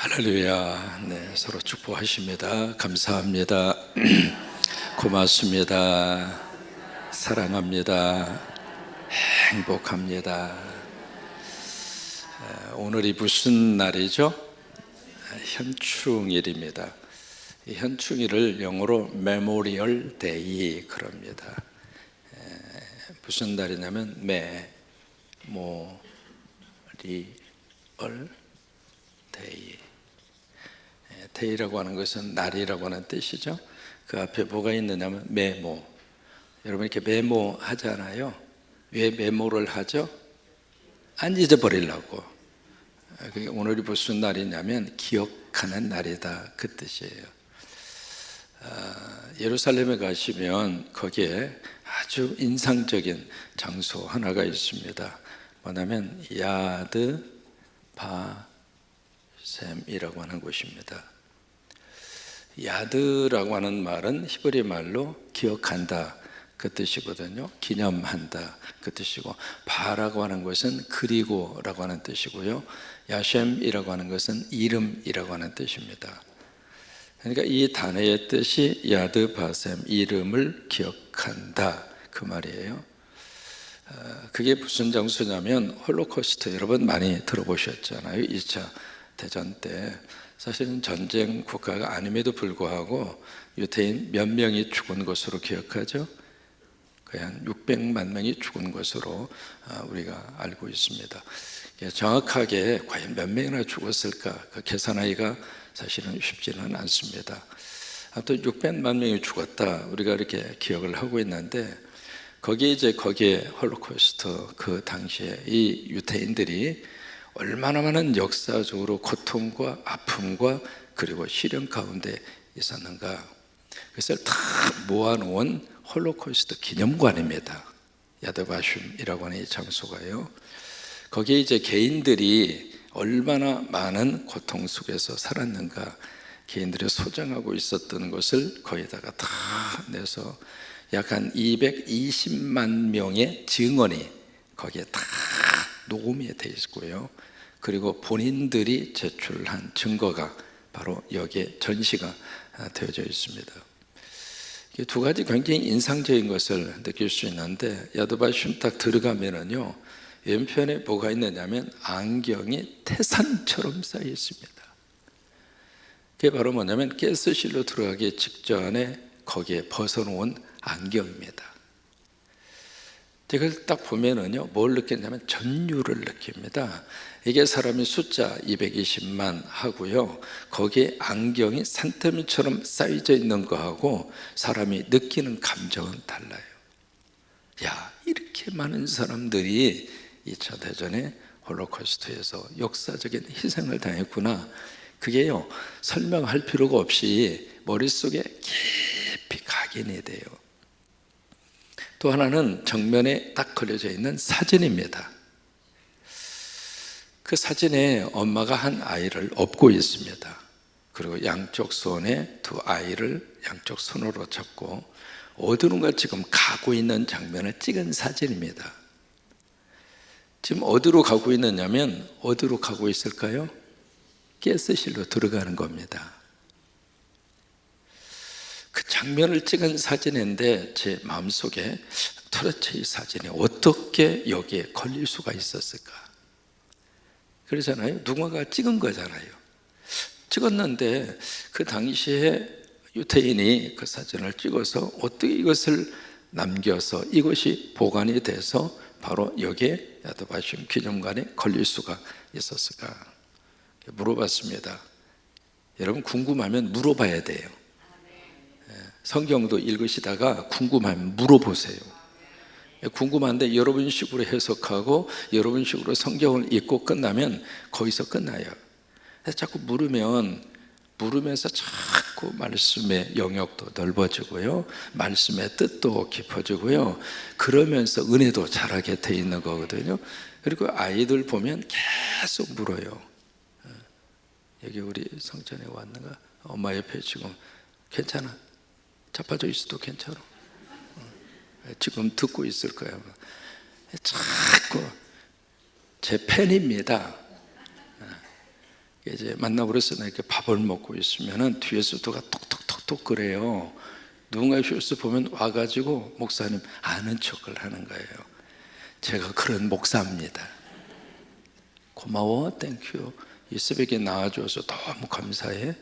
할렐루야. 네, 서로 축복하십니다. 감사합니다. 고맙습니다. 사랑합니다. 행복합니다. 오늘이 무슨 날이죠? 현충일입니다. 이 현충일을 영어로 메모리얼 데이 그럽니다. 무슨 날이냐면 메모리얼 데이. 데이라고 하는 것은 날이라고 하는 뜻이죠. 그 앞에 뭐가 있느냐면 메모. 여러분 이렇게 메모 하잖아요. 왜 메모를 하죠? 안 잊어버리려고. 오늘이 무슨 날이냐면 기억하는 날이다 그 뜻이에요. 예루살렘에 가시면 거기에 아주 인상적인 장소 하나가 있습니다. 뭐냐면 야드 바셈이라고 하는 곳입니다. 야드라고 하는 말은 히브리 말로 기억한다 그 뜻이거든요. 기념한다 그 뜻이고, 바라고 하는 것은 그리고라고 하는 뜻이고요. 야셴이라고 하는 것은 이름이라고 하는 뜻입니다. 그러니까 이 단어의 뜻이 야드 바셈, 이름을 기억한다 그 말이에요. 그게 무슨 장소냐면 홀로코스트, 여러분 많이 들어보셨잖아요. 2차 대전 때 사실은 전쟁 국가가 아님에도 불구하고 유대인 몇 명이 죽은 것으로 기억하죠? 거의 한 600만 명이 죽은 것으로 우리가 알고 있습니다. 정확하게 과연 몇 명이나 죽었을까 그 계산하기가 사실은 쉽지는 않습니다. 아무튼 600만 명이 죽었다 우리가 이렇게 기억을 하고 있는데, 거기에 홀로코스트 그 당시에 이 유대인들이 얼마나 많은 역사적으로 고통과 아픔과 그리고 시련 가운데 있었는가, 그것을 다 모아놓은 홀로코스트 기념관입니다. 야드바슌이라고 하는 이 장소가요. 거기에 이제 개인들이 얼마나 많은 고통 속에서 살았는가, 개인들이 소장하고 있었던 것을 거기다가 다 내서 약 한 220만 명의 증언이 거기에 다 녹음이 되어 있고요. 그리고 본인들이 제출한 증거가 바로 여기에 전시가 되어져 있습니다. 두 가지 굉장히 인상적인 것을 느낄 수 있는데, 야드바슌 딱 들어가면은요, 왼편에 뭐가 있느냐면 안경이 태산처럼 쌓여 있습니다. 그게 바로 뭐냐면 가스실로 들어가기 직전에 거기에 벗어놓은 안경입니다. 이걸 딱 보면은요, 뭘 느끼냐면 전율을 느낍니다. 이게 사람이 숫자 220만 하고요, 거기에 안경이 산더미처럼 쌓여져 있는 거하고 사람이 느끼는 감정은 달라요. 야, 이렇게 많은 사람들이 2차 대전에 홀로코스트에서 역사적인 희생을 당했구나. 그게요, 설명할 필요가 없이 머릿속에 깊이 각인이 돼요. 또 하나는 정면에 딱 걸려져 있는 사진입니다. 그 사진에 엄마가 한 아이를 업고 있습니다. 그리고 양쪽 손에 두 아이를 양쪽 손으로 잡고 어디론가 지금 가고 있는 장면을 찍은 사진입니다. 지금 어디로 가고 있느냐면, 어디로 가고 있을까요? 가스실로 들어가는 겁니다. 그 장면을 찍은 사진인데 제 마음속에 도대체 이 사진이 어떻게 여기에 걸릴 수가 있었을까? 그러잖아요. 누군가가 찍은 거잖아요. 찍었는데 그 당시에 유태인이 그 사진을 찍어서 어떻게 이것을 남겨서 이것이 보관이 돼서 바로 여기에 야드바슌 기념관에 걸릴 수가 있었을까? 물어봤습니다. 여러분 궁금하면 물어봐야 돼요. 성경도 읽으시다가 궁금하면 물어보세요. 궁금한데 여러분 식으로 해석하고 여러분 식으로 성경을 읽고 끝나면 거기서 끝나요. 자꾸 물으면서 자꾸 말씀의 영역도 넓어지고요, 말씀의 뜻도 깊어지고요, 그러면서 은혜도 자라게 돼 있는 거거든요. 그리고 아이들 보면 계속 물어요. 여기 우리 성전에 왔는가? 엄마 옆에 지금 괜찮아? 자빠져 있어도 괜찮아. 지금 듣고 있을 거야. 자꾸 제 팬입니다. 이제 만나버려서 이렇게 밥을 먹고 있으면은 뒤에서 누가 톡톡톡톡 그래요. 누군가 휴스 보면 와가지고 목사님 아는 척을 하는 거예요. 제가 그런 목사입니다. 고마워, 땡큐. 이 새벽에 나와줘서 너무 감사해.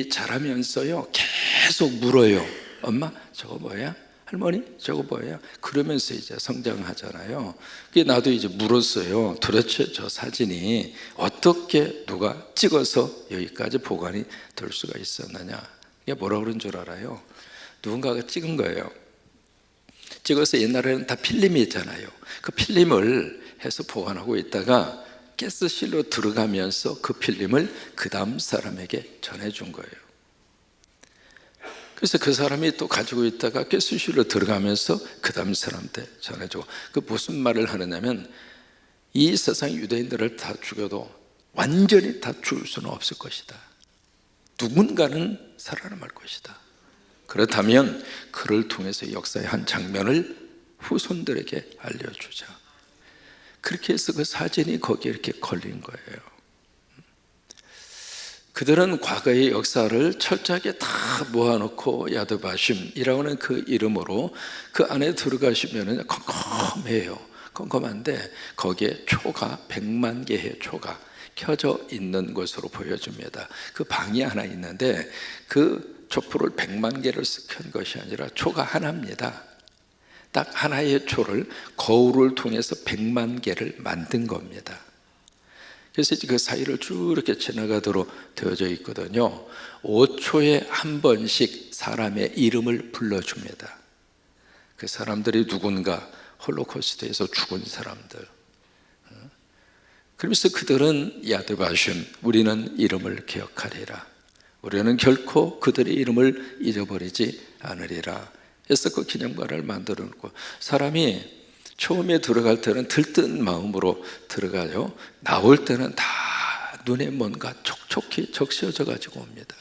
자라면서요 계속 물어요. 엄마 저거 뭐야? 할머니 저거 뭐예요? 그러면서 이제 성장하잖아요. 나도 이제 물었어요. 도대체 저 사진이 어떻게 누가 찍어서 여기까지 보관이 될 수가 있었느냐. 이게 뭐라 그런 줄 알아요? 누군가가 찍은 거예요. 찍어서 옛날에는 다 필름이 있잖아요. 그 필름을 해서 보관하고 있다가 가스실로 들어가면서 그 필름을 그 다음 사람에게 전해준 거예요. 그래서 그 사람이 또 가지고 있다가 가스실로 들어가면서 그 다음 사람한테 전해주고, 그 무슨 말을 하느냐면 이 세상 유대인들을 다 죽여도 완전히 다 죽을 수는 없을 것이다. 누군가는 살아남을 것이다. 그렇다면 그를 통해서 역사의 한 장면을 후손들에게 알려주자. 그렇게 해서 그 사진이 거기에 이렇게 걸린 거예요. 그들은 과거의 역사를 철저하게 다 모아놓고 야드바심이라고 하는 그 이름으로 그 안에 들어가시면 컴컴해요. 컴컴한데 거기에 초가 100만 개의 초가 켜져 있는 것으로 보여줍니다. 그 방이 하나 있는데 그 촛불을 100만 개를 켠 것이 아니라 초가 하나입니다. 딱 하나의 초를 거울을 통해서 100만 개를 만든 겁니다. 그래서 그 사이를 쭉 이렇게 지나가도록 되어져 있거든요. 5초에 한 번씩 사람의 이름을 불러줍니다. 그 사람들이 누군가 홀로코스트에서 죽은 사람들. 그러면서 그들은 야드바심, 우리는 이름을 기억하리라. 우리는 결코 그들의 이름을 잊어버리지 않으리라. 그래서 그 기념관을 만들어 놓고, 사람이 처음에 들어갈 때는 들뜬 마음으로 들어가요. 나올 때는 다 눈에 뭔가 촉촉히 적셔져 가지고 옵니다.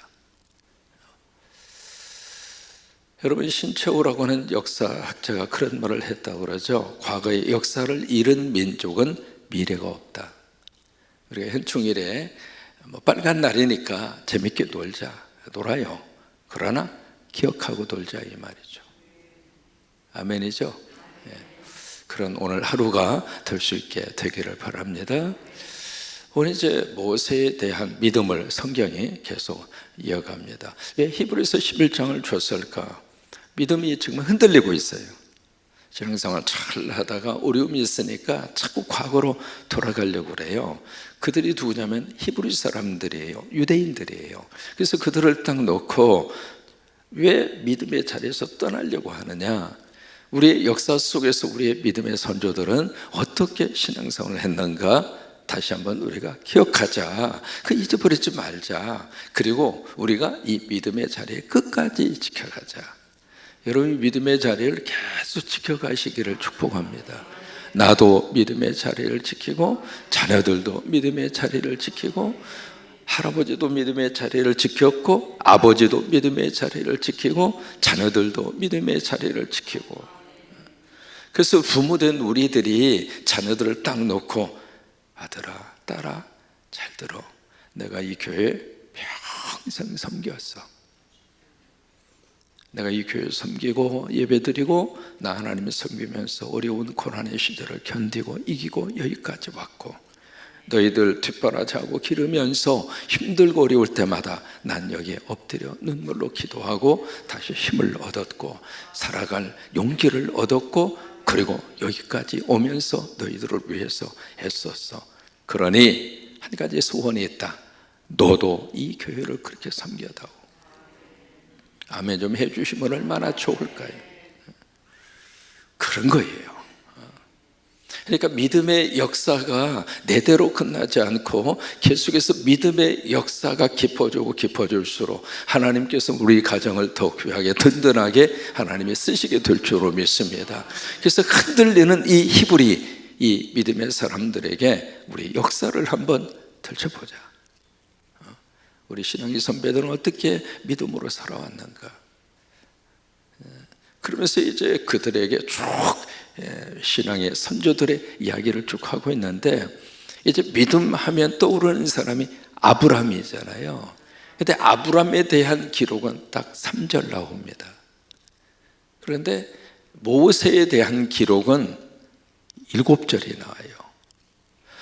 여러분, 신채호라고 하는 역사학자가 그런 말을 했다고 그러죠. 과거의 역사를 잃은 민족은 미래가 없다. 우리가 현충일에 빨간 날이니까 재밌게 놀아요. 그러나 기억하고 놀자 이 말이죠. 아멘이죠? 그런 오늘 하루가 될 수 있게 되기를 바랍니다. 오늘 이제 모세에 대한 믿음을 성경이 계속 이어갑니다. 왜 히브리서 11장을 줬을까? 믿음이 지금 흔들리고 있어요. 신앙생활 잘 하다가 어려움이 있으니까 자꾸 과거로 돌아가려고 그래요. 그들이 누구냐면 히브리 사람들이에요. 유대인들이에요. 그래서 그들을 딱 놓고 왜 믿음의 자리에서 떠나려고 하느냐? 우리의 역사 속에서 우리의 믿음의 선조들은 어떻게 신앙생활을 했는가? 다시 한번 우리가 기억하자. 그 잊어버리지 말자. 그리고 우리가 이 믿음의 자리에 끝까지 지켜가자. 여러분이 믿음의 자리를 계속 지켜가시기를 축복합니다. 나도 믿음의 자리를 지키고, 자녀들도 믿음의 자리를 지키고, 할아버지도 믿음의 자리를 지켰고, 아버지도 믿음의 자리를 지키고, 자녀들도 믿음의 자리를 지키고. 그래서 부모된 우리들이 자녀들을 딱 놓고, 아들아, 딸아, 잘 들어. 내가 이 교회 평생 섬겼어. 내가 이 교회 섬기고 예배드리고 나 하나님을 섬기면서 어려운 고난의 시절을 견디고 이기고 여기까지 왔고, 너희들 뒷바라지하고 기르면서 힘들고 어려울 때마다 난 여기에 엎드려 눈물로 기도하고 다시 힘을 얻었고 살아갈 용기를 얻었고, 그리고 여기까지 오면서 너희들을 위해서 애썼어. 그러니 한 가지 소원이 있다. 너도 이 교회를 그렇게 섬겨다오. 아멘 좀 해주시면 얼마나 좋을까요? 그런 거예요. 그러니까 믿음의 역사가 내대로 끝나지 않고 계속해서 믿음의 역사가 깊어질수록 하나님께서 우리 가정을 더 귀하게 든든하게 하나님이 쓰시게 될 줄로 믿습니다. 그래서 흔들리는 이 히브리, 이 믿음의 사람들에게 우리 역사를 한번 펼쳐보자. 우리 신앙의 선배들은 어떻게 믿음으로 살아왔는가? 그러면서 이제 그들에게 쭉 신앙의 선조들의 이야기를 쭉 하고 있는데, 이제 믿음 하면 떠오르는 사람이 아브라함이잖아요. 근데 아브라함에 대한 기록은 딱 3절 나옵니다. 그런데 모세에 대한 기록은 7절이 나와요.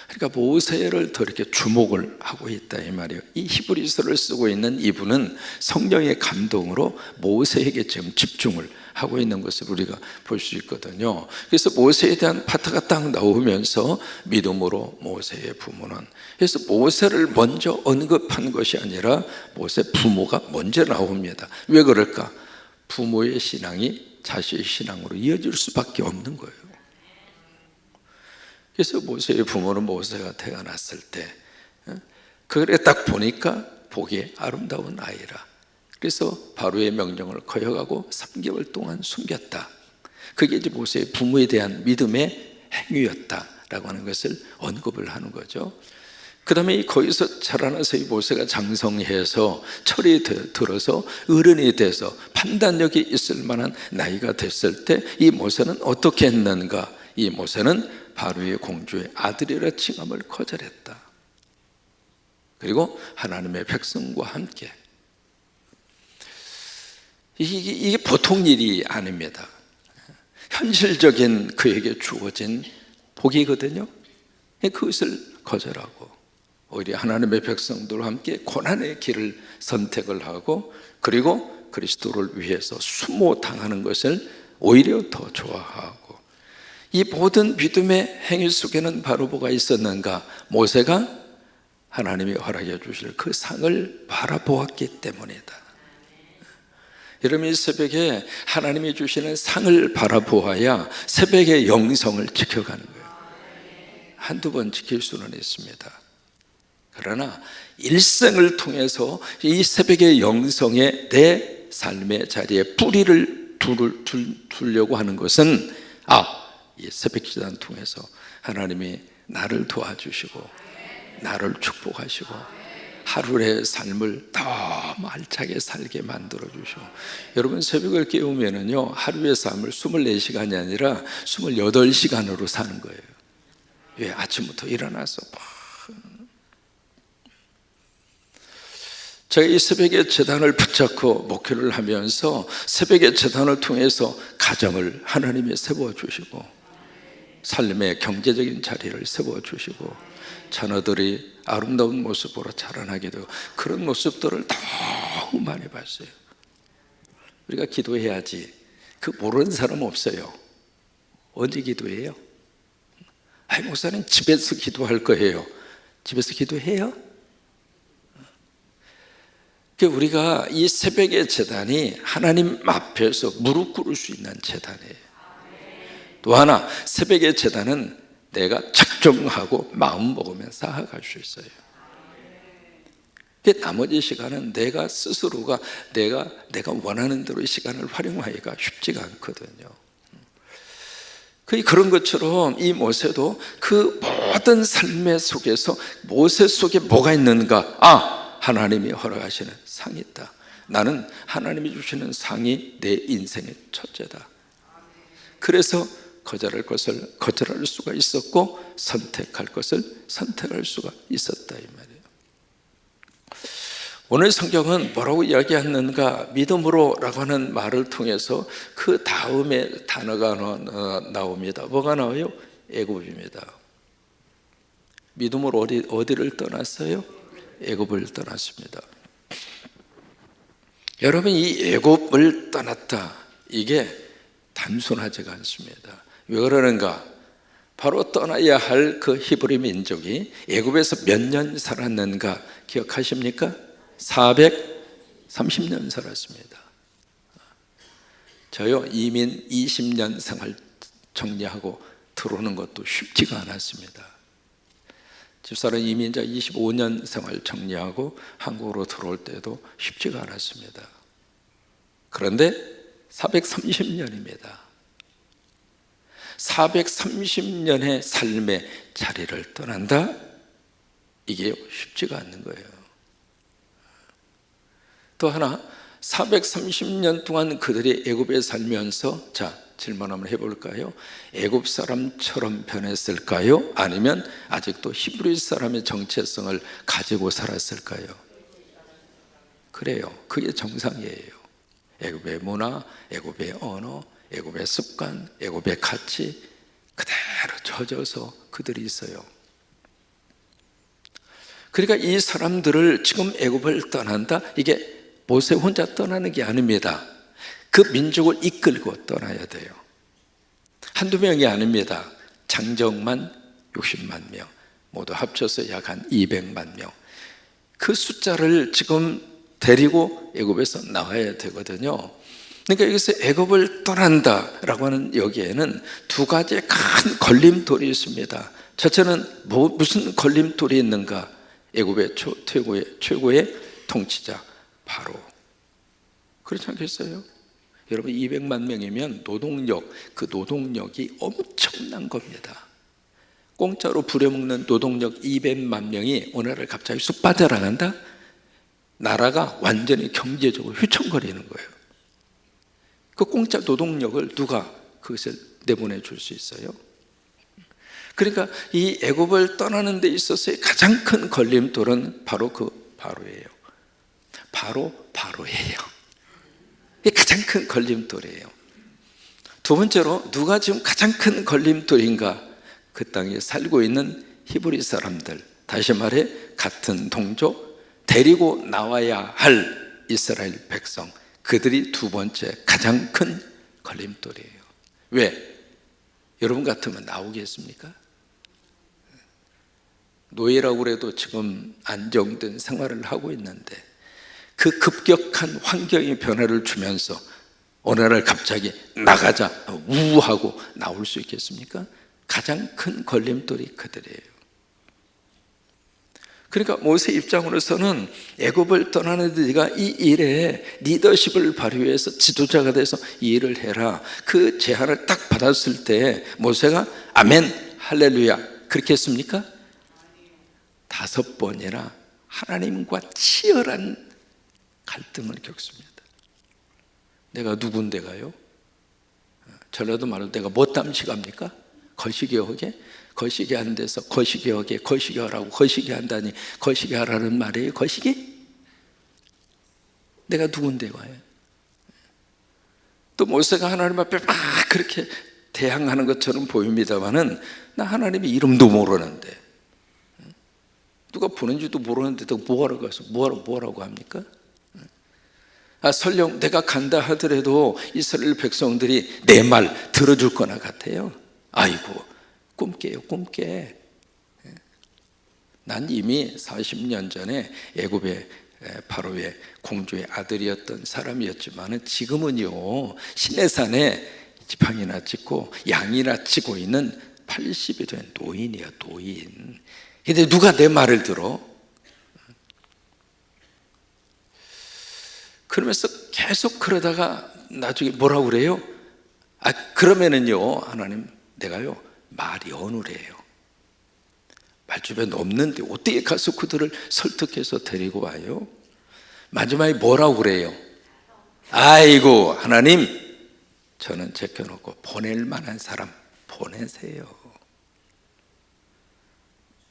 그러니까 모세를 더 이렇게 주목을 하고 있다 이 말이에요. 이 히브리서를 쓰고 있는 이분은 성령의 감동으로 모세에게 지금 집중을 하고 있는 것을 우리가 볼 수 있거든요. 그래서 모세에 대한 파트가 딱 나오면서 믿음으로 모세의 부모는, 그래서 모세를 먼저 언급한 것이 아니라 모세 부모가 먼저 나옵니다. 왜 그럴까? 부모의 신앙이 자식의 신앙으로 이어질 수밖에 없는 거예요. 그래서 모세의 부모는 모세가 태어났을 때 그래 딱 보니까 보기에 아름다운 아이라. 그래서 바로의 명령을 거역하고 3개월 동안 숨겼다. 그게 이제 모세의 부모에 대한 믿음의 행위였다라고 하는 것을 언급을 하는 거죠. 그 다음에 거기서 자라나서 이 모세가 장성해서 철이 들어서 어른이 돼서 판단력이 있을 만한 나이가 됐을 때 이 모세는 어떻게 했는가? 이 모세는 바로의 공주의 아들이라 칭함을 거절했다. 그리고 하나님의 백성과 함께, 이게 보통 일이 아닙니다. 현실적인 그에게 주어진 복이거든요. 그것을 거절하고 오히려 하나님의 백성들과 함께 고난의 길을 선택을 하고, 그리고 그리스도를 위해서 수모당하는 것을 오히려 더 좋아하고, 이 모든 믿음의 행위 속에는 바로 뭐가 있었는가? 모세가 하나님이 허락해 주실 그 상을 바라보았기 때문이다. 여러분, 이 새벽에 하나님이 주시는 상을 바라보아야 새벽의 영성을 지켜가는 거예요. 한두 번 지킬 수는 있습니다. 그러나 일생을 통해서 이 새벽의 영성에 내 삶의 자리에 뿌리를 두려고 하는 것은 이 새벽 기도를 통해서 하나님이 나를 도와주시고 나를 축복하시고 하루의 삶을 너무 알차게 살게 만들어 주시고, 여러분 새벽을 깨우면은요 하루의 삶을 24시간이 아니라 28시간으로 사는 거예요. 왜? 아침부터 일어나서 제가 이 새벽의 제단을 붙잡고 목회를 하면서 새벽의 제단을 통해서 가정을 하나님이 세워주시고 삶의 경제적인 자리를 세워주시고 자녀들이 아름다운 모습으로 자라나게 되고, 그런 모습들을 너무 많이 봤어요. 우리가 기도해야지, 그 모르는 사람 없어요. 언제 기도해요? 목사님 집에서 기도할 거예요. 집에서 기도해요? 우리가 이 새벽의 제단이 하나님 앞에서 무릎 꿇을 수 있는 제단이에요. 또 하나, 새벽의 제단은 내가 작정하고 마음 먹으면 쌓아갈 수 있어요. 나머지 시간은 내가 스스로가 내가 원하는 대로 이 시간을 활용하기가 쉽지가 않거든요. 그런 것처럼 이 모세도 그 모든 삶의 속에서 모세 속에 뭐가 있는가? 하나님이 허락하시는 상이 있다. 나는 하나님이 주시는 상이 내 인생의 첫째다. 그래서 거절할 것을 거절할 수가 있었고 선택할 것을 선택할 수가 있었다 이 말이에요. 오늘 성경은 뭐라고 이야기하는가? 믿음으로라고 하는 말을 통해서 그 다음에 단어가 나옵니다. 뭐가 나와요? 애굽입니다. 믿음으로 어디를 떠났어요? 애굽을 떠났습니다. 여러분, 이 애굽을 떠났다, 이게 단순하지가 않습니다. 왜 그러는가? 바로 떠나야 할 그 히브리 민족이 애굽에서 몇 년 살았는가 기억하십니까? 430년 살았습니다. 저요 이민 20년 생활 정리하고 들어오는 것도 쉽지가 않았습니다. 집사람 이민자 25년 생활 정리하고 한국으로 들어올 때도 쉽지가 않았습니다. 그런데 430년입니다. 430년의 삶의 자리를 떠난다? 이게 쉽지가 않는 거예요. 또 하나, 430년 동안 그들이 애굽에 살면서 질문 한번 해볼까요? 애굽 사람처럼 변했을까요? 아니면 아직도 히브리 사람의 정체성을 가지고 살았을까요? 그래요. 그게 정상이에요. 애굽의 문화, 애굽의 언어, 애굽의 습관, 애굽의 가치 그대로 젖어서 그들이 있어요. 그러니까 이 사람들을 지금 애굽을 떠난다? 이게 모세 혼자 떠나는 게 아닙니다. 그 민족을 이끌고 떠나야 돼요. 한두 명이 아닙니다. 장정만 60만 명, 모두 합쳐서 약 한 200만 명. 그 숫자를 지금 데리고 애굽에서 나와야 되거든요. 그러니까 여기서 애굽을 떠난다라고 하는 여기에는 두 가지의 큰 걸림돌이 있습니다. 첫째는 무슨 걸림돌이 있는가? 애굽의 최고의 통치자 바로. 그렇지 않겠어요? 여러분 200만 명이면 노동력, 그 노동력이 엄청난 겁니다. 공짜로 부려먹는 노동력 200만 명이 오늘날 갑자기 쑥 빠져나간다? 나라가 완전히 경제적으로 휘청거리는 거예요. 그 공짜 노동력을 누가 그것을 내보내 줄 수 있어요? 그러니까 이 애굽을 떠나는 데 있어서의 가장 큰 걸림돌은 바로 그 바로예요. 바로예요. 이게 가장 큰 걸림돌이에요. 두 번째로 누가 지금 가장 큰 걸림돌인가? 그 땅에 살고 있는 히브리 사람들, 다시 말해 같은 동족, 데리고 나와야 할 이스라엘 백성, 그들이 두 번째 가장 큰 걸림돌이에요. 왜? 여러분 같으면 나오겠습니까? 노예라고 그래도 지금 안정된 생활을 하고 있는데 그 급격한 환경의 변화를 주면서 어느 날 갑자기 나가자 우하고 나올 수 있겠습니까? 가장 큰 걸림돌이 그들이에요. 그러니까 모세 입장으로서는 애굽을 떠나는 네가 이 일에 리더십을 발휘해서 지도자가 돼서 이 일을 해라. 그 제안을 딱 받았을 때 모세가 아멘 할렐루야 그렇게 했습니까? 5번이나 하나님과 치열한 갈등을 겪습니다. 내가 누군데가요? 전라도 말로 내가 뭐 땀시갑니까? 거시기하게? 거시기 한 데서 거시기하게 거시기하라고 거시기 한다니 거시기 하라는 말이에요? 거시기? 내가 누군데가요? 또 모세가 하나님 앞에 막 그렇게 대항하는 것처럼 보입니다만은 나 하나님의 이름도 모르는데 누가 보는지도 모르는데 뭐하러 가서 뭐하라고 합니까? 설령 내가 간다 하더라도 이스라엘 백성들이 내 말 들어줄 거나 같아요. 아이고 꿈깨요 꿈깨. 난 이미 40년 전에 애굽의 바로의 공주의 아들이었던 사람이었지만 지금은요 시내산에 지팡이나 짚고 양이나 치고 있는 80이 된 노인이야 노인. 근데 누가 내 말을 들어? 그러면서 계속 그러다가 나중에 뭐라고 그래요? 그러면은요 하나님 내가요 말이 어눌해요. 말주변 없는데 어떻게 가서 그들을 설득해서 데리고 와요? 마지막에 뭐라고 그래요? 아이고 하나님 저는 제껴놓고 보낼 만한 사람 보내세요.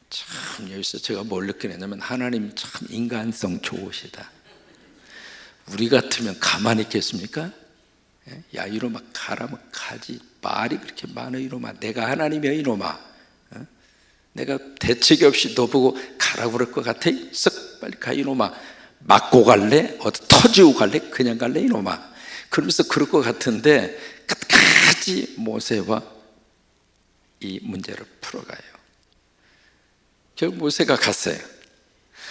참 여기서 제가 뭘 느끼냐면 하나님 참 인간성 좋으시다. 우리 같으면 가만히 있겠습니까? 야 이놈아 가라면 가지 말이 그렇게 많아 이놈아 내가 하나님이야 이놈아 내가 대책 없이 너 보고 가라고 그럴 것 같아? 썩 빨리 가 이놈아 맞고 갈래? 어디 터지고 갈래? 그냥 갈래 이놈아 그러면서 그럴 것 같은데 끝까지 모세와 이 문제를 풀어가요. 결국 모세가 갔어요.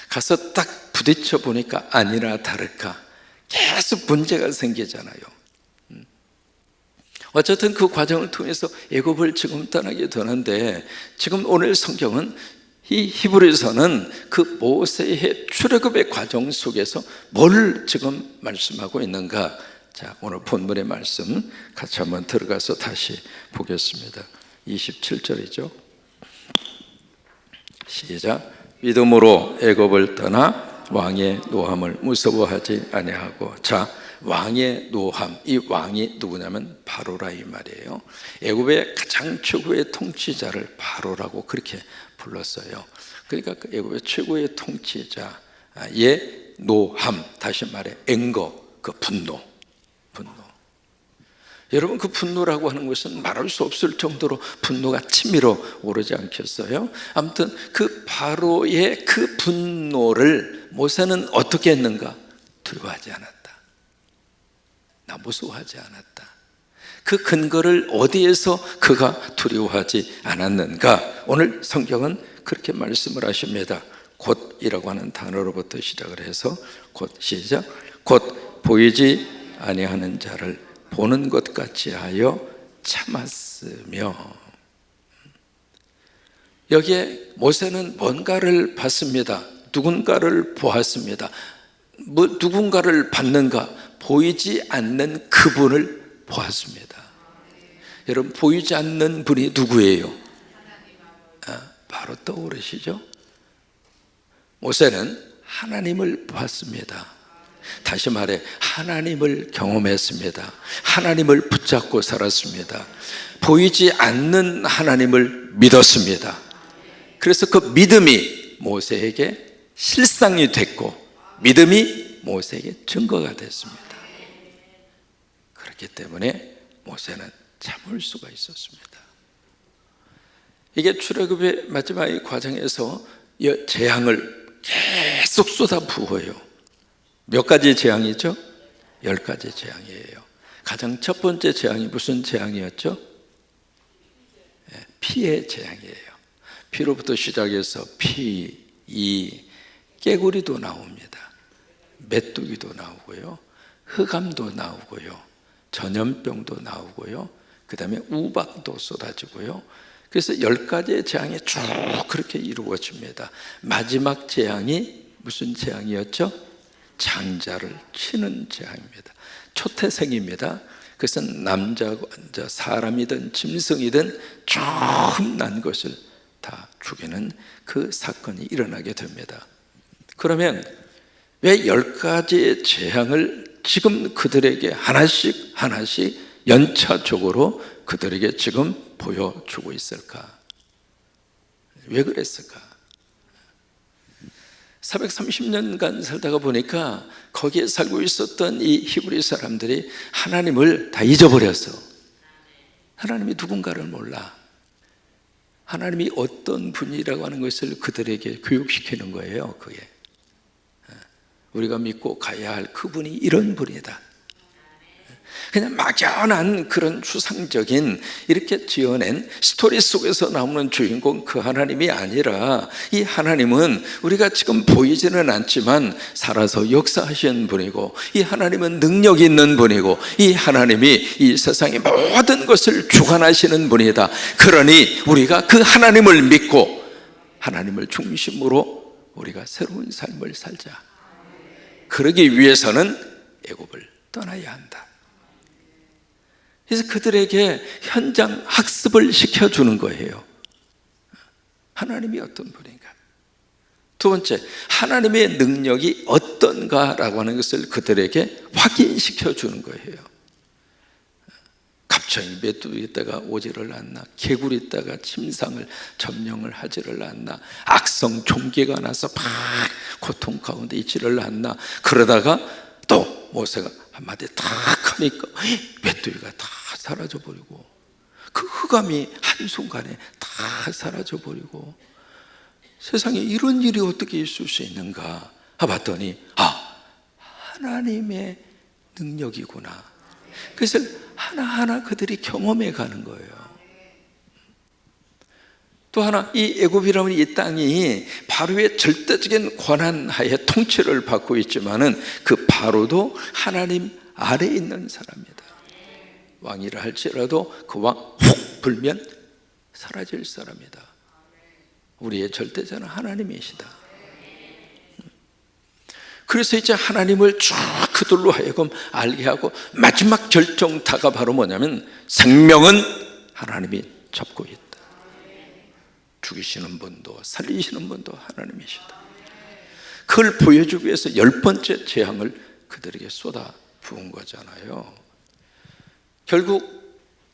가서 딱 부딪혀 보니까 아니나 다를까 계속 문제가 생기잖아요. 어쨌든 그 과정을 통해서 애굽을 지금 떠나게 되는데 지금 오늘 성경은 이 히브리서는 그 모세의 출애굽의 과정 속에서 뭘 지금 말씀하고 있는가? 자, 오늘 본문의 말씀 같이 한번 들어가서 다시 보겠습니다. 27절이죠. 시작. 믿음으로 애굽을 떠나 왕의 노함을 무서워하지 아니하고 자 왕의 노함, 이 왕이 누구냐면 바로라 이 말이에요. 애굽의 가장 최고의 통치자를 바로라고 그렇게 불렀어요. 그러니까 그 애굽의 최고의 통치자의 노함, 다시 말해 앵거, 그 분노. 여러분, 그 분노라고 하는 것은 말할 수 없을 정도로 분노가 치밀어 오르지 않겠어요? 아무튼 그 바로의 그 분노를 모세는 어떻게 했는가? 두려워하지 않았다. 나 무서워하지 않았다. 그 근거를 어디에서 그가 두려워하지 않았는가? 오늘 성경은 그렇게 말씀을 하십니다. 곧이라고 하는 단어로부터 시작을 해서 곧 시작. 곧 보이지 아니하는 자를 보는 것 같이 하여 참았으며. 여기에 모세는 뭔가를 봤습니다. 누군가를 보았습니다. 누군가를 봤는가? 보이지 않는 그분을 보았습니다. 여러분, 보이지 않는 분이 누구예요? 바로 떠오르시죠? 모세는 하나님을 보았습니다. 다시 말해 하나님을 경험했습니다. 하나님을 붙잡고 살았습니다. 보이지 않는 하나님을 믿었습니다. 그래서 그 믿음이 모세에게 실상이 됐고 믿음이 모세에게 증거가 됐습니다. 그렇기 때문에 모세는 참을 수가 있었습니다. 이게 출애굽의 마지막 과정에서 재앙을 계속 쏟아부어요. 몇 가지 재앙이죠? 10가지 재앙이에요. 가장 첫 번째 재앙이 무슨 재앙이었죠? 피의 재앙이에요. 피로부터 시작해서 피, 깨구리도 나옵니다. 메뚜기도 나오고요, 흑암도 나오고요, 전염병도 나오고요, 그 다음에 우박도 쏟아지고요. 그래서 10가지의 재앙이 쭉 그렇게 이루어집니다. 마지막 재앙이 무슨 재앙이었죠? 장자를 치는 재앙입니다. 초태생입니다. 그것은 남자고 사람이든 짐승이든 처음 난 것을 다 죽이는 그 사건이 일어나게 됩니다. 그러면 왜 10가지의 재앙을 지금 그들에게 하나씩 연차적으로 그들에게 지금 보여주고 있을까? 왜 그랬을까? 430년간 살다가 보니까 거기에 살고 있었던 이 히브리 사람들이 하나님을 다 잊어버렸어. 하나님이 누군가를 몰라. 하나님이 어떤 분이라고 하는 것을 그들에게 교육시키는 거예요. 그게 우리가 믿고 가야 할 그분이 이런 분이다. 그냥 막연한 그런 추상적인 이렇게 지어낸 스토리 속에서 나오는 주인공 그 하나님이 아니라, 이 하나님은 우리가 지금 보이지는 않지만 살아서 역사하시는 분이고, 이 하나님은 능력 있는 분이고, 이 하나님이 이 세상의 모든 것을 주관하시는 분이다. 그러니 우리가 그 하나님을 믿고 하나님을 중심으로 우리가 새로운 삶을 살자. 그러기 위해서는 애굽을 떠나야 한다. 그래서 그들에게 현장 학습을 시켜주는 거예요. 하나님이 어떤 분인가? 두 번째, 하나님의 능력이 어떤가라고 하는 것을 그들에게 확인시켜주는 거예요. 갑자기 메뚜기 있다가 오지를 않나, 개구리 있다가 침상을 점령을 하지를 않나, 악성 종기가 나서 막 고통 가운데 있지를 않나. 그러다가 또 모세가 한마디 탁 하니까 메뚜기가 다 사라져버리고, 그 흑암이 한순간에 다 사라져버리고, 세상에 이런 일이 어떻게 있을 수 있는가 봤더니 하나님의 능력이구나. 그것을 하나하나 그들이 경험해 가는 거예요. 또 하나, 이 애굽이라는 이 땅이 바로의 절대적인 권한 하에 통치를 받고 있지만은 그 바로도 하나님 아래에 있는 사람이다. 왕이라 할지라도 그 왕 훅 불면 사라질 사람이다. 우리의 절대자는 하나님이시다. 그래서 이제 하나님을 쭉 그들로 하여금 알게 하고, 마지막 결정타가 바로 뭐냐면 생명은 하나님이 잡고 있다. 죽이시는 분도 살리시는 분도 하나님이시다. 그걸 보여주기 위해서 10번째 재앙을 그들에게 쏟아 부은 거잖아요. 결국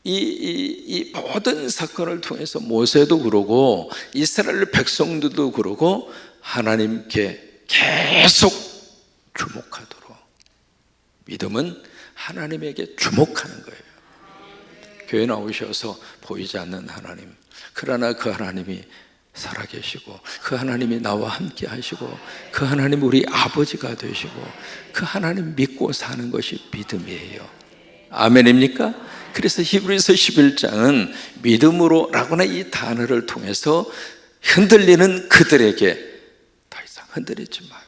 이 모든 사건을 통해서 모세도 그러고 이스라엘 백성들도 그러고 하나님께 계속 주목하도록, 믿음은 하나님에게 주목하는 거예요. 교회 나오셔서 보이지 않는 하나님, 그러나 그 하나님이 살아계시고 그 하나님이 나와 함께 하시고 그 하나님 우리 아버지가 되시고 그 하나님 믿고 사는 것이 믿음이에요. 아멘입니까? 그래서 히브리서 11장은 믿음으로 라고나 이 단어를 통해서 흔들리는 그들에게 더 이상 흔들리지 말고,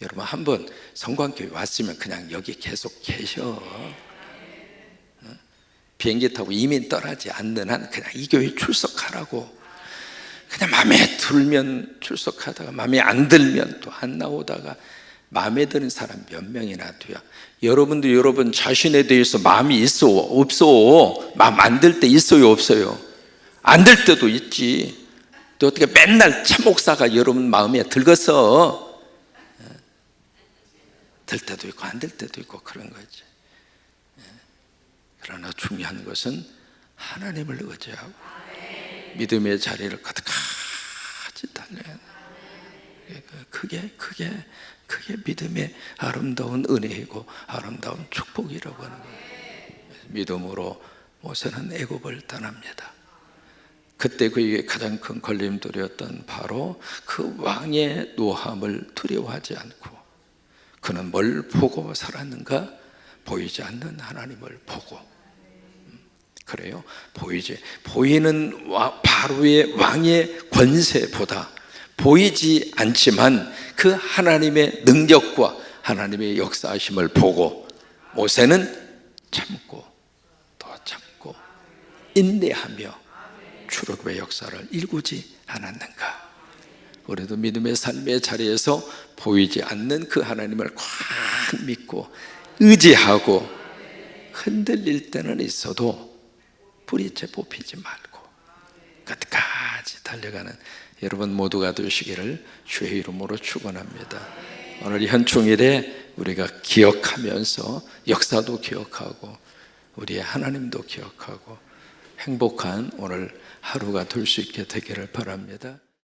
여러분 한번 성광교회 왔으면 그냥 여기 계속 계셔. 비행기 타고 이민 떠나지 않는 한 그냥 이 교회 출석하라고. 그냥 마음에 들면 출석하다가 마음에 안 들면 또 안 나오다가, 마음에 드는 사람 몇 명이나 돼요. 여러분도 여러분 자신에 대해서 마음이 있어 없어? 마음 안 들 때 있어요 없어요? 안 들 때도 있지. 또 어떻게 맨날 참목사가 여러분 마음에 들겠어? 들 때도 있고 안 들 때도 있고 그런 거지. 그러나 중요한 것은 하나님을 의지하고 믿음의 자리를 가득하지 달려야 돼. 그게 믿음의 아름다운 은혜이고 아름다운 축복이라고 하는 거예요. 믿음으로 모세는 애굽을 떠납니다. 그때 그에게 가장 큰 걸림돌이었던 바로 그 왕의 노함을 두려워하지 않고, 그는 뭘 보고 살았는가? 보이지 않는 하나님을 보고. 그래요. 보이는 바로의 왕의 권세보다 보이지 않지만 그 하나님의 능력과 하나님의 역사하심을 보고 모세는 참고 또 참고 인내하며 출애굽의 역사를 일구지 않았는가? 우리도 믿음의 삶의 자리에서 보이지 않는 그 하나님을 꽉 믿고 의지하고 흔들릴 때는 있어도 뿌리째 뽑히지 말고 끝까지 달려가는 여러분 모두가 되시기를 주의 이름으로 축원합니다. 오늘 현충일에 우리가 기억하면서 역사도 기억하고 우리의 하나님도 기억하고 행복한 오늘 하루가 될 수 있게 되기를 바랍니다.